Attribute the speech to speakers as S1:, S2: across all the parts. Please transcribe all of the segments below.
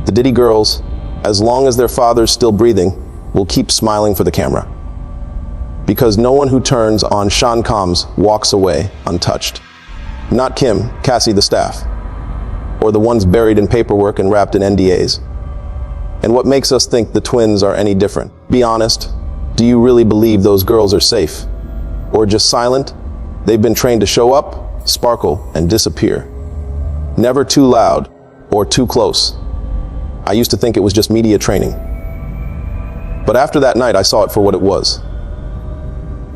S1: The Diddy girls, as long as their father's still breathing, will keep smiling for the camera. Because no one who turns on Sean Combs walks away untouched. Not Kim, Cassie the staff, or the ones buried in paperwork and wrapped in NDAs. And what makes us think the twins are any different? Be honest, do you really believe those girls are safe? Or just silent? They've been trained to show up, sparkle, and disappear. Never too loud or too close. I used to think it was just media training. But after that night, I saw it for what it was.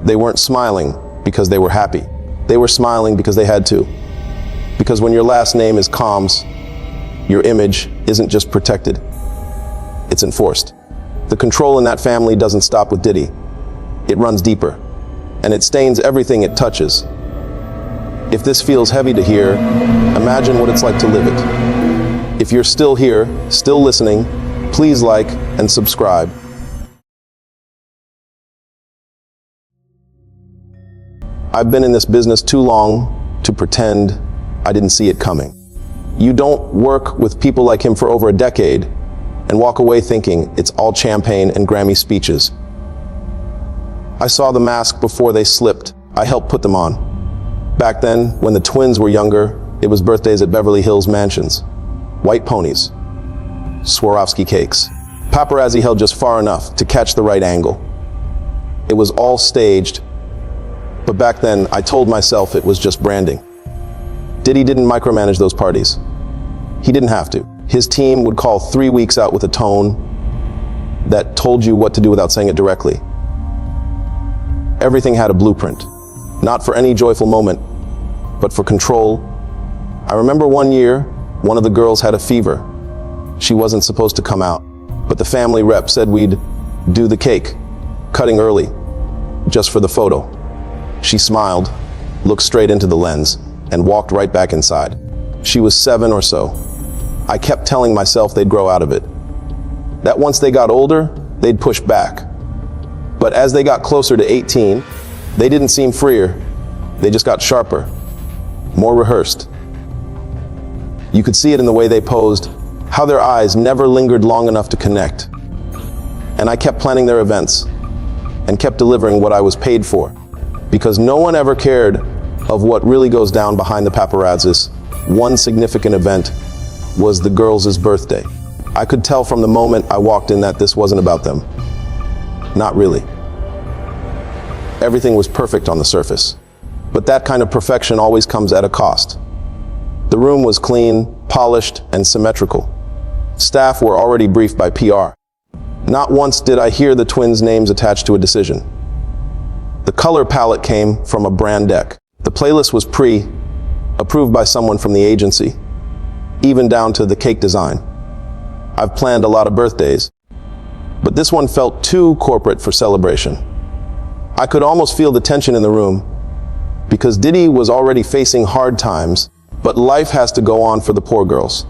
S1: They weren't smiling because they were happy. They were smiling because they had to. Because when your last name is Combs, your image isn't just protected, it's enforced. The control in that family doesn't stop with Diddy. It runs deeper, and it stains everything it touches. If this feels heavy to hear, imagine what it's like to live it. If you're still here, still listening, please like and subscribe. I've been in this business too long to pretend I didn't see it coming. You don't work with people like him for over a decade and walk away thinking it's all champagne and Grammy speeches. I saw the mask before they slipped. I helped put them on. Back then, when the twins were younger, it was birthdays at Beverly Hills mansions, white ponies, Swarovski cakes. Paparazzi held just far enough to catch the right angle. It was all staged, but back then I told myself it was just branding. Diddy didn't micromanage those parties. He didn't have to. His team would call 3 weeks out with a tone that told you what to do without saying it directly. Everything had a blueprint, not for any joyful moment, but for control. I remember one year, one of the girls had a fever. She wasn't supposed to come out, but the family rep said we'd do the cake, cutting early, just for the photo. She smiled, looked straight into the lens, and walked right back inside. She was 7 or so. I kept telling myself they'd grow out of it. That once they got older, they'd push back. But as they got closer to 18, they didn't seem freer. They just got sharper, more rehearsed. You could see it in the way they posed, how their eyes never lingered long enough to connect. And I kept planning their events and kept delivering what I was paid for, because no one ever cared of what really goes down behind the paparazzis. One significant event was the girls' birthday. I could tell from the moment I walked in that this wasn't about them. Not really. Everything was perfect on the surface, but that kind of perfection always comes at a cost. The room was clean, polished, and symmetrical. Staff were already briefed by PR. Not once did I hear the twins' names attached to a decision. The color palette came from a brand deck. The playlist was approved by someone from the agency, even down to the cake design. I've planned a lot of birthdays, but this one felt too corporate for celebration. I could almost feel the tension in the room, because Diddy was already facing hard times, but life has to go on for the poor girls.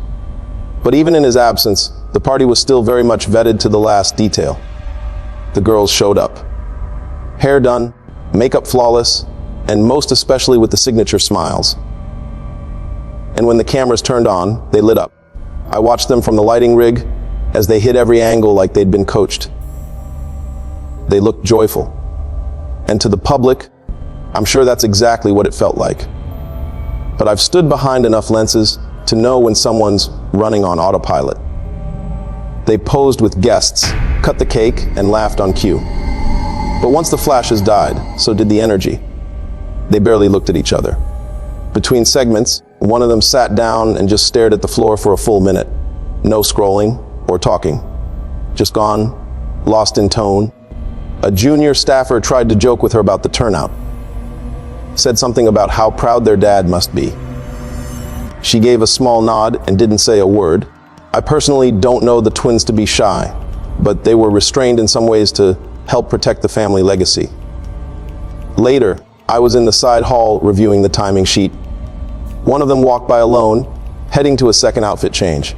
S1: But even in his absence, the party was still very much vetted to the last detail. The girls showed up. Hair done, makeup flawless, and most especially with the signature smiles. And when the cameras turned on, they lit up. I watched them from the lighting rig as they hit every angle like they'd been coached. They looked joyful. And to the public, I'm sure that's exactly what it felt like. But I've stood behind enough lenses to know when someone's running on autopilot. They posed with guests, cut the cake, and laughed on cue. But once the flashes died, so did the energy. They barely looked at each other. Between segments, one of them sat down and just stared at the floor for a full minute. No scrolling or talking. Just gone, lost in tone. A junior staffer tried to joke with her about the turnout. Said something about how proud their dad must be. She gave a small nod and didn't say a word. I personally don't know the twins to be shy, but they were restrained in some ways to help protect the family legacy. Later, I was in the side hall reviewing the timing sheet. One of them walked by alone, heading to a second outfit change.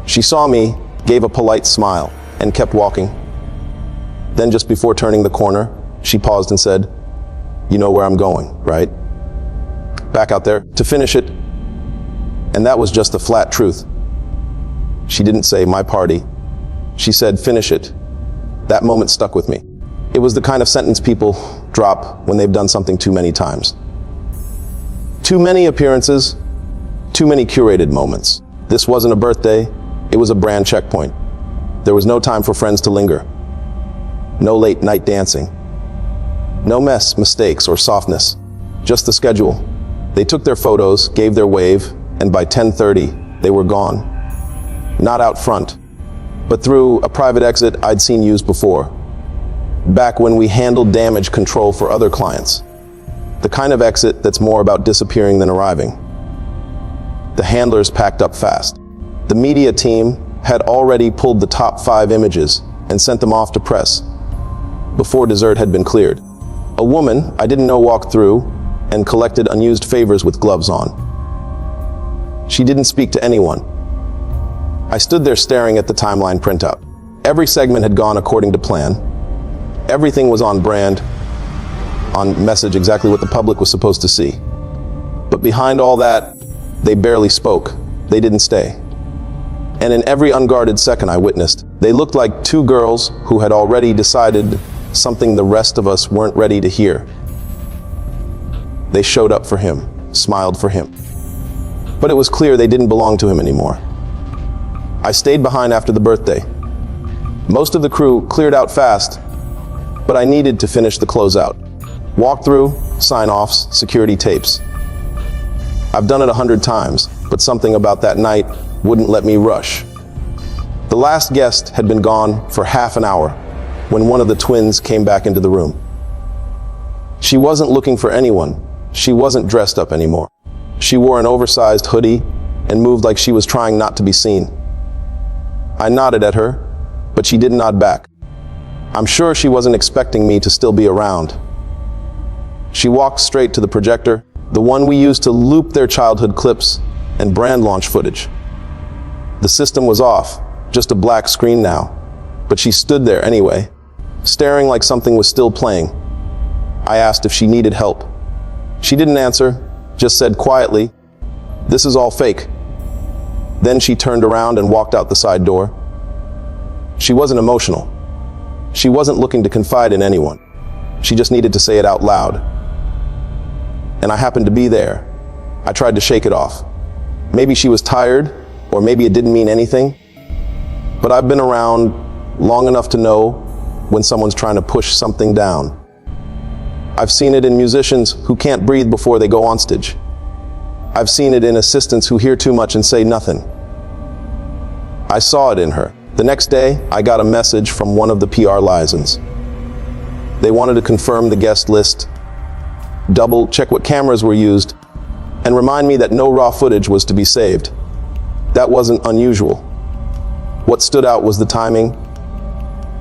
S1: She saw me, gave a polite smile, and kept walking. Then just before turning the corner, she paused and said, "You know where I'm going, right?" Back out there to finish it. And that was just the flat truth. She didn't say, "My party." She said, "Finish it." That moment stuck with me. It was the kind of sentence people drop when they've done something too many times. Too many appearances, too many curated moments. This wasn't a birthday, it was a brand checkpoint. There was no time for friends to linger. No late night dancing. No mistakes, or softness. Just the schedule. They took their photos, gave their wave, and by 10:30, they were gone. Not out front, but through a private exit I'd seen used before. Back when we handled damage control for other clients. The kind of exit that's more about disappearing than arriving. The handlers packed up fast. The media team had already pulled the top 5 images and sent them off to press before dessert had been cleared. A woman I didn't know walked through and collected unused favors with gloves on. She didn't speak to anyone. I stood there staring at the timeline printout. Every segment had gone according to plan. Everything was on brand, on message, exactly what the public was supposed to see. But behind all that, they barely spoke. They didn't stay. And in every unguarded second I witnessed, they looked like 2 girls who had already decided something the rest of us weren't ready to hear. They showed up for him, smiled for him. But it was clear they didn't belong to him anymore. I stayed behind after the birthday. Most of the crew cleared out fast, but I needed to finish the closeout. Walkthrough, sign-offs, security tapes. I've done it 100 times, but something about that night wouldn't let me rush. The last guest had been gone for half an hour when one of the twins came back into the room. She wasn't looking for anyone. She wasn't dressed up anymore. She wore an oversized hoodie and moved like she was trying not to be seen. I nodded at her, but she didn't nod back. I'm sure she wasn't expecting me to still be around. She walked straight to the projector, the one we used to loop their childhood clips and brand launch footage. The system was off, just a black screen now, but she stood there anyway, staring like something was still playing. I asked if she needed help. She didn't answer, just said quietly, "This is all fake." Then she turned around and walked out the side door. She wasn't emotional. She wasn't looking to confide in anyone. She just needed to say it out loud. And I happened to be there. I tried to shake it off. Maybe she was tired, or maybe it didn't mean anything. But I've been around long enough to know when someone's trying to push something down. I've seen it in musicians who can't breathe before they go on stage. I've seen it in assistants who hear too much and say nothing. I saw it in her. The next day, I got a message from one of the PR liaisons. They wanted to confirm the guest list, double check what cameras were used, and remind me that no raw footage was to be saved. That wasn't unusual. What stood out was the timing.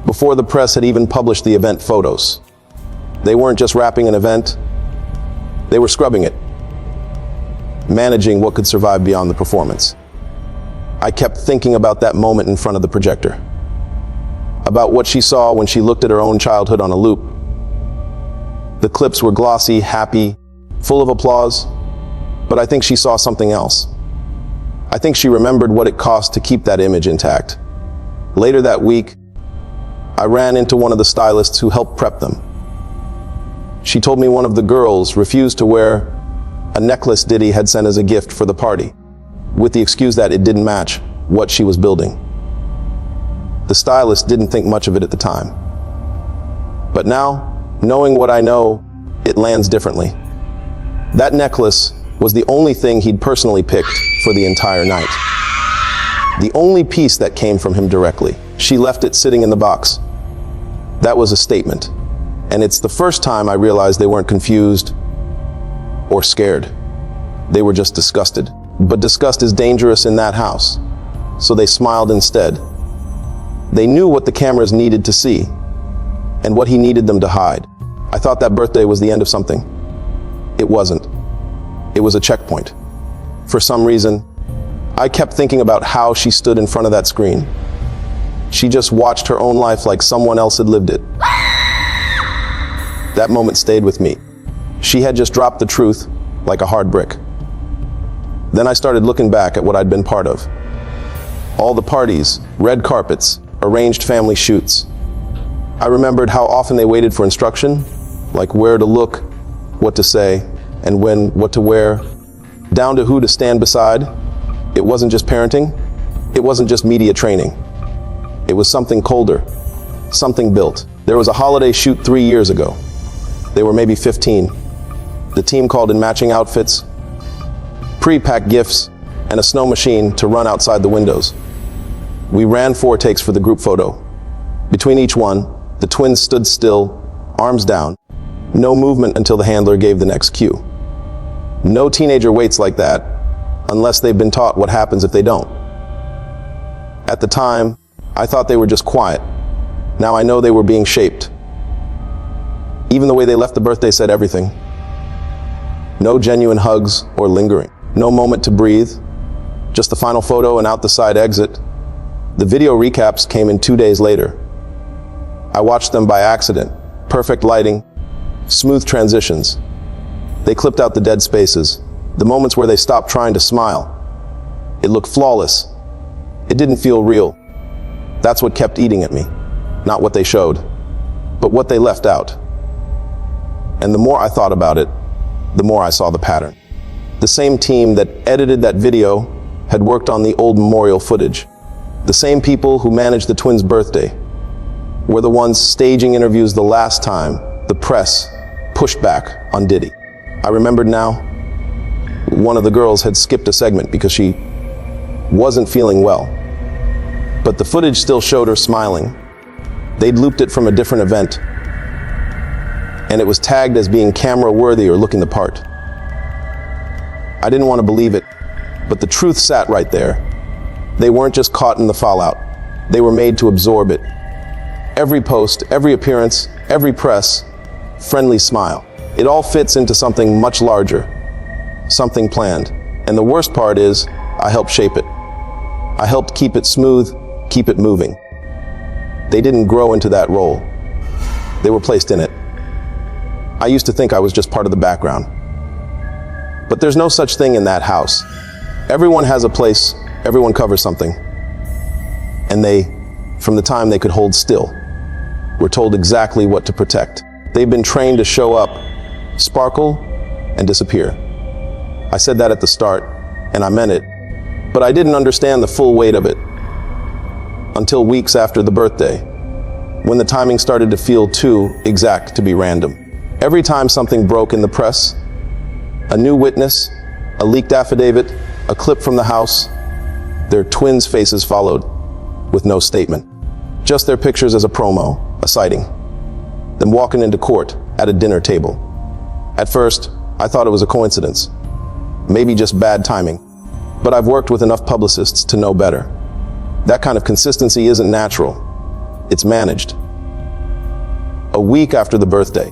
S1: Before the press had even published the event photos. They weren't just wrapping an event, they were scrubbing it, managing what could survive beyond the performance. I kept thinking about that moment in front of the projector, about what she saw when she looked at her own childhood on a loop. The clips were glossy, happy, full of applause, but I think she saw something else. I think she remembered what it cost to keep that image intact. Later that week, I ran into one of the stylists who helped prep them. She told me one of the girls refused to wear a necklace Diddy had sent as a gift for the party, with the excuse that it didn't match what she was building. The stylist didn't think much of it at the time. But now, knowing what I know, it lands differently. That necklace was the only thing he'd personally picked for the entire night. The only piece that came from him directly. She left it sitting in the box. That was a statement. And it's the first time I realized they weren't confused or scared. They were just disgusted. But disgust is dangerous in that house. So they smiled instead. They knew what the cameras needed to see and what he needed them to hide. I thought that birthday was the end of something. It wasn't. It was a checkpoint. For some reason, I kept thinking about how she stood in front of that screen. She just watched her own life like someone else had lived it. That moment stayed with me. She had just dropped the truth like a hard brick. Then I started looking back at what I'd been part of. All the parties, red carpets, arranged family shoots. I remembered how often they waited for instruction, like where to look, what to say, and when, what to wear, down to who to stand beside. It wasn't just parenting. It wasn't just media training. It was something colder, something built. There was a holiday shoot 3 years ago. They were maybe 15. The team called in matching outfits, pre-packed gifts, and a snow machine to run outside the windows. We ran 4 takes for the group photo. Between each one, the twins stood still, arms down, no movement until the handler gave the next cue. No teenager waits like that, unless they've been taught what happens if they don't. At the time, I thought they were just quiet. Now I know they were being shaped. Even the way they left the birthday said everything. No genuine hugs or lingering. No moment to breathe. Just the final photo and out the side exit. The video recaps came in 2 days later. I watched them by accident. Perfect lighting, smooth transitions. They clipped out the dead spaces, the moments where they stopped trying to smile. It looked flawless. It didn't feel real. That's what kept eating at me. Not what they showed, but what they left out. And the more I thought about it, the more I saw the pattern. The same team that edited that video had worked on the old memorial footage. The same people who managed the twins' birthday were the ones staging interviews the last time the press pushed back on Diddy. I remembered now, one of the girls had skipped a segment because she wasn't feeling well. But the footage still showed her smiling. They'd looped it from a different event, and it was tagged as being camera-worthy or looking the part. I didn't want to believe it, but the truth sat right there. They weren't just caught in the fallout. They were made to absorb it. Every post, every appearance, every press, friendly smile. It all fits into something much larger, something planned. And the worst part is, I helped shape it. I helped keep it smooth, keep it moving. They didn't grow into that role. They were placed in it. I used to think I was just part of the background. But there's no such thing in that house. Everyone has a place, everyone covers something. And they, from the time they could hold still, were told exactly what to protect. They've been trained to show up, sparkle, and disappear. I said that at the start, and I meant it, but I didn't understand the full weight of it until weeks after the birthday, when the timing started to feel too exact to be random. Every time something broke in the press, a new witness, a leaked affidavit, a clip from the house, their twins' faces followed, with no statement. Just their pictures as a promo, a sighting. Them walking into court at a dinner table. At first, I thought it was a coincidence. Maybe just bad timing. But I've worked with enough publicists to know better. That kind of consistency isn't natural. It's managed. A week after the birthday,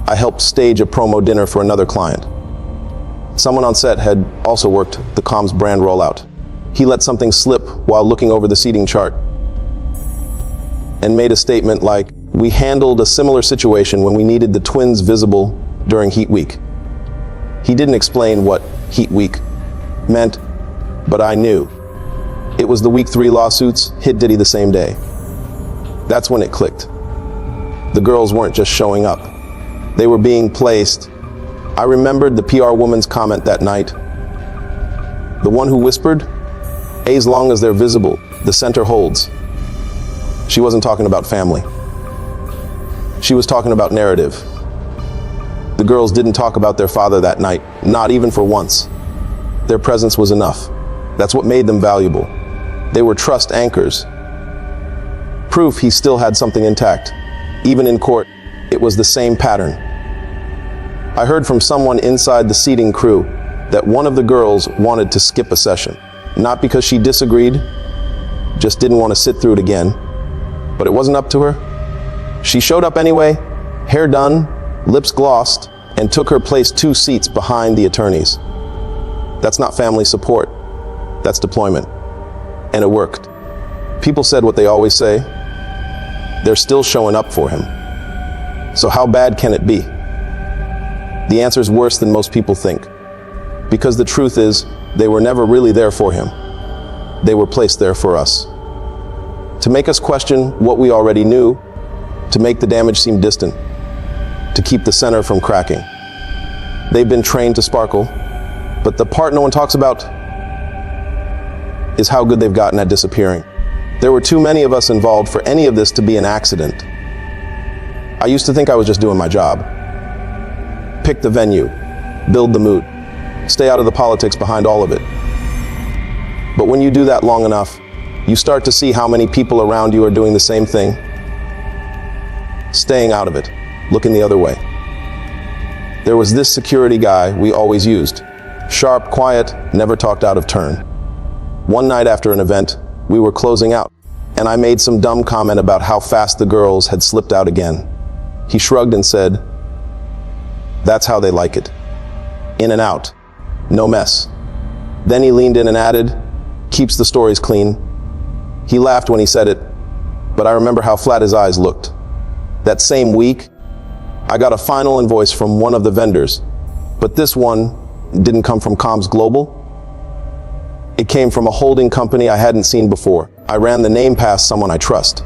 S1: I helped stage a promo dinner for another client. Someone on set had also worked the comms brand rollout. He let something slip while looking over the seating chart and made a statement like, "We handled a similar situation when we needed the twins visible during Heat Week." He didn't explain what Heat Week meant, but I knew. It was the Week 3 lawsuits hit Diddy the same day. That's when it clicked. The girls weren't just showing up. They were being placed. I remembered the PR woman's comment that night. The one who whispered, "As long as they're visible, the center holds." She wasn't talking about family. She was talking about narrative. The girls didn't talk about their father that night, not even for once. Their presence was enough. That's what made them valuable. They were trust anchors. Proof he still had something intact. Even in court, it was the same pattern. I heard from someone inside the seating crew that one of the girls wanted to skip a session. Not because she disagreed, just didn't want to sit through it again. But it wasn't up to her. She showed up anyway, hair done, lips glossed, and took her place 2 seats behind the attorneys. That's not family support. That's deployment. And it worked. People said what they always say. They're still showing up for him. So how bad can it be? The answer is worse than most people think. Because the truth is, they were never really there for him. They were placed there for us. To make us question what we already knew, to make the damage seem distant, to keep the center from cracking. They've been trained to sparkle, but the part no one talks about is how good they've gotten at disappearing. There were too many of us involved for any of this to be an accident. I used to think I was just doing my job. Pick the venue, build the mood, stay out of the politics behind all of it. But when you do that long enough, you start to see how many people around you are doing the same thing, staying out of it, looking the other way. There was this security guy we always used. Sharp, quiet, never talked out of turn. One night after an event, we were closing out, and I made some dumb comment about how fast the girls had slipped out again. He shrugged and said, "That's how they like it. In and out. No mess." Then he leaned in and added, "Keeps the stories clean." He laughed when he said it, but I remember how flat his eyes looked. That same week, I got a final invoice from one of the vendors, but this one didn't come from Comms Global. It came from a holding company I hadn't seen before. I ran the name past someone I trust.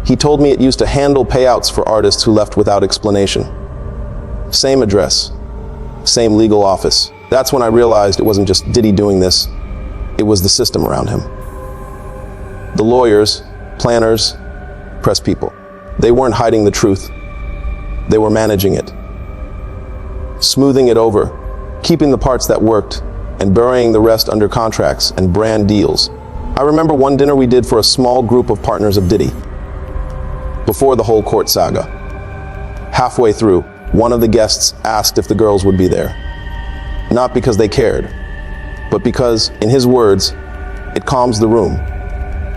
S1: He told me it used to handle payouts for artists who left without explanation. Same address, same legal office. That's when I realized it wasn't just Diddy doing this, it was the system around him. The lawyers, planners, press people. They weren't hiding the truth. They were managing it. Smoothing it over, keeping the parts that worked, and burying the rest under contracts and brand deals. I remember one dinner we did for a small group of partners of Diddy, before the whole court saga. Halfway through, one of the guests asked if the girls would be there. Not because they cared, but because, in his words, it calms the room.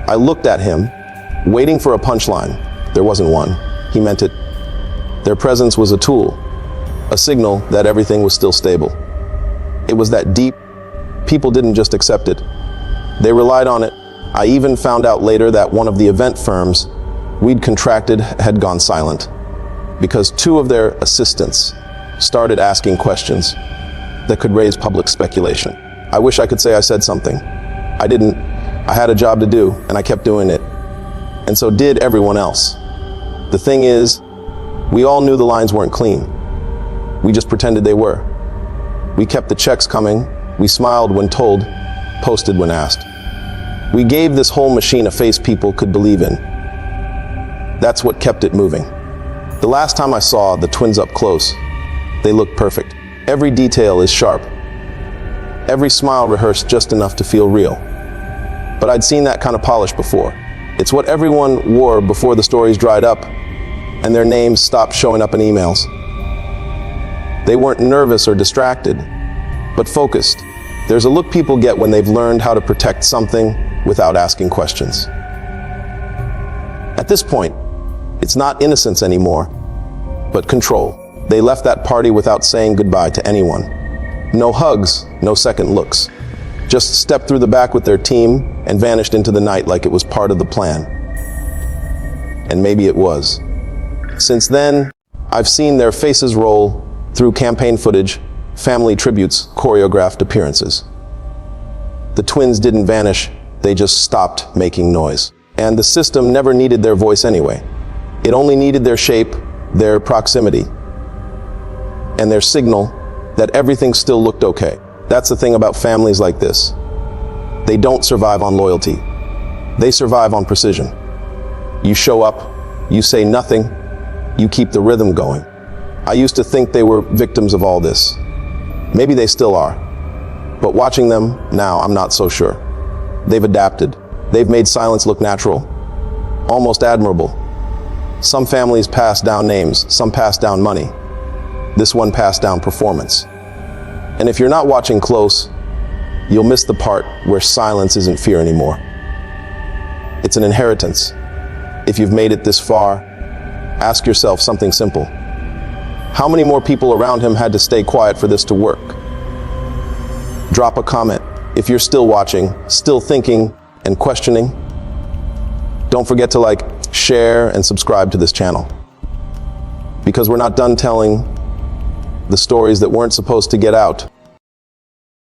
S1: I looked at him, waiting for a punchline. There wasn't one. He meant it. Their presence was a tool, a signal that everything was still stable. It was that deep. People didn't just accept it. They relied on it. I even found out later that one of the event firms we'd contracted had gone silent because two of their assistants started asking questions that could raise public speculation. I wish I could say I said something. I didn't. I had a job to do, and I kept doing it. And so did everyone else. The thing is, we all knew the lines weren't clean. We just pretended they were. We kept the checks coming. We smiled when told, posted when asked. We gave this whole machine a face people could believe in. That's what kept it moving. The last time I saw the twins up close, they looked perfect. Every detail is sharp. Every smile rehearsed just enough to feel real. But I'd seen that kind of polish before. It's what everyone wore before the stories dried up and their names stopped showing up in emails. They weren't nervous or distracted, but focused. There's a look people get when they've learned how to protect something without asking questions. At this point, it's not innocence anymore, but control. They left that party without saying goodbye to anyone. No hugs, no second looks. Just stepped through the back with their team and vanished into the night like it was part of the plan. And maybe it was. Since then, I've seen their faces roll through campaign footage, family tributes, choreographed appearances. The twins didn't vanish, they just stopped making noise. And the system never needed their voice anyway. It only needed their shape, their proximity, and their signal that everything still looked okay. That's the thing about families like this. They don't survive on loyalty. They survive on precision. You show up, you say nothing, you keep the rhythm going. I used to think they were victims of all this. Maybe they still are. But watching them now, I'm not so sure. They've adapted. They've made silence look natural, almost admirable. Some families pass down names, some pass down money. This one passed down performance. And if you're not watching close, you'll miss the part where silence isn't fear anymore. It's an inheritance. If you've made it this far, ask yourself something simple. How many more people around him had to stay quiet for this to work? Drop a comment if you're still watching, still thinking and questioning. Don't forget to like, share, and subscribe to this channel. Because we're not done telling the stories that weren't supposed to get out.